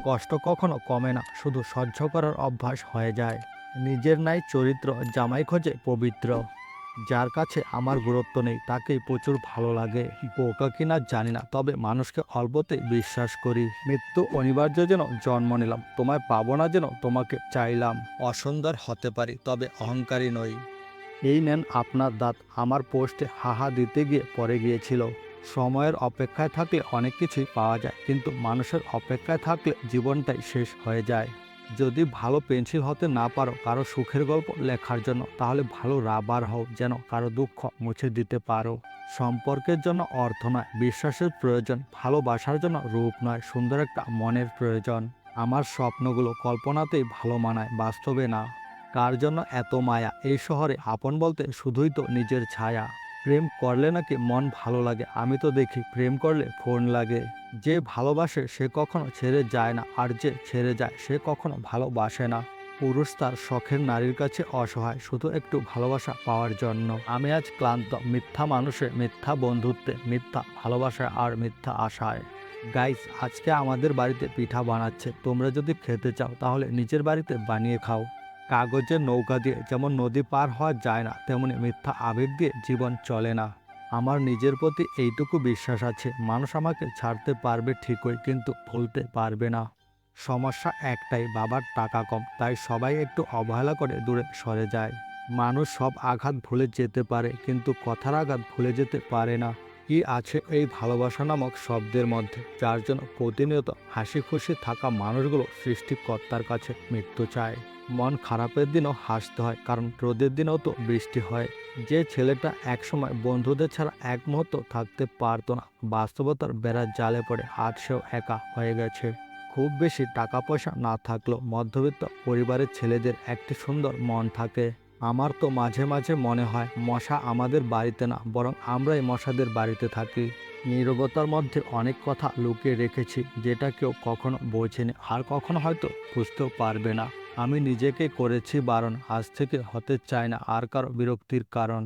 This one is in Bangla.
কষ্ট কখনো কমে না, শুধু সহ্য করার অভ্যাস হয়ে যায়। নিজের নাই চরিত্র, জামাই খোঁজে পবিত্র। যার কাছে আমার গুরুত্ব নেই তাকেই প্রচুর ভালো লাগে। বোকা কিনা জানি না, তবে মানুষকে অল্পতে বিশ্বাস করি। মৃত্যু অনিবার্য যেন জন্ম নিলাম, তোমায় পাবো না যেন তোমাকে চাইলাম। অসুন্দর হতে পারি, তবে অহংকারী নই। এই নেন আপনার দাঁত। আমার পোস্টে হাহা দিতে গিয়ে পড়ে গিয়েছিল। সময়ের অপেক্ষায় থাকলে অনেক কিছুই পাওয়া যায়, কিন্তু মানুষের অপেক্ষায় থাকলে জীবনটাই শেষ হয়ে যায়। যদি ভালো পেন্সিল হতে না পারো কারো সুখের গল্প লেখার জন্য, তাহলে ভালো রাবার হও, যেন কারো দুঃখ মুছে দিতে পারো। সম্পর্কের জন্য অর্থ নয়, বিশ্বাসের প্রয়োজন। ভালোবাসার জন্য রূপ নয়, সুন্দর একটা মনের প্রয়োজন। আমার স্বপ্নগুলো কল্পনাতেই ভালো মানায়, বাস্তবে না। কার জন্য এত মায়া? এই শহরে আপন বলতে শুধুই তো নিজের ছায়া। প্রেম করলে নাকি মন ভালো লাগে, আমি তো দেখি প্রেম করলে ফোন লাগে। যে ভালোবাসে সে কখনো ছেড়ে যায় না, আর যে ছেড়ে যায় সে কখনো ভালোবাসে না। পুরুষ তার শখের নারীর কাছে অসহায়, শুধু একটু ভালোবাসা পাওয়ার জন্য। আমি আজ ক্লান্ত, মিথ্যা মানুষে, মিথ্যা বন্ধুত্বে, মিথ্যা ভালোবাসায় আর মিথ্যা আশায়। গাইস, আজকে আমাদের বাড়িতে পিঠা বানাচ্ছে। তোমরা যদি খেতে চাও তাহলে নিজের বাড়িতে বানিয়ে খাও। কাগজের নৌকা দিয়ে যেমন নদী পার হওয়া যায় না, তেমনি মিথ্যা আবেগ দিয়ে জীবন চলে না। আমার নিজের প্রতি এইটুকু বিশ্বাস আছে, মানুষ আমাকে ছাড়তে পারবে ঠিকই, কিন্তু ভুলতে পারবে না। সমস্যা একটাই, বাবার টাকা কম, তাই সবাই একটু অবহেলা করে দূরে সরে যায়। মানুষ সব আঘাত ভুলে যেতে পারে, কিন্তু কথার আঘাত ভুলে যেতে পারে না। কি আছে এই ভালোবাসা নামক শব্দের মধ্যে, যার জন্য প্রতিনিয়ত হাসি খুশি থাকা মানুষগুলো সৃষ্টিকর্তার কাছে মৃত্যু চায়। মন খারাপের দিনও হাসতে হয়, কারণ রোদের দিনেও তো বৃষ্টি হয়। যে ছেলেটা একসময় বন্ধুদের ছাড়া এক মুহূর্ত থাকতে পারতো না, বাস্তবতার বেড়ার জালে পড়ে আজ সেও একা হয়ে গেছে। খুব বেশি টাকা পয়সা না থাকলেও মধ্যবিত্ত পরিবারের ছেলেদের একটি সুন্দর মন থাকে। আমার তো মাঝে মাঝে মনে হয় মশা আমাদের বাড়িতে না, বরং আমরাই মশাদের বাড়িতে থাকি। নীরবতার মধ্যে অনেক কথা লুকিয়ে রেখেছি, যেটা কেউ কখনো বোঝেনি, আর কখনো হয়তো বুঝতেও পারবে না। আমি নিজেকে করেছি বারণ, আজ থেকে হতে চাই না আর কারো বিরক্তির কারণ।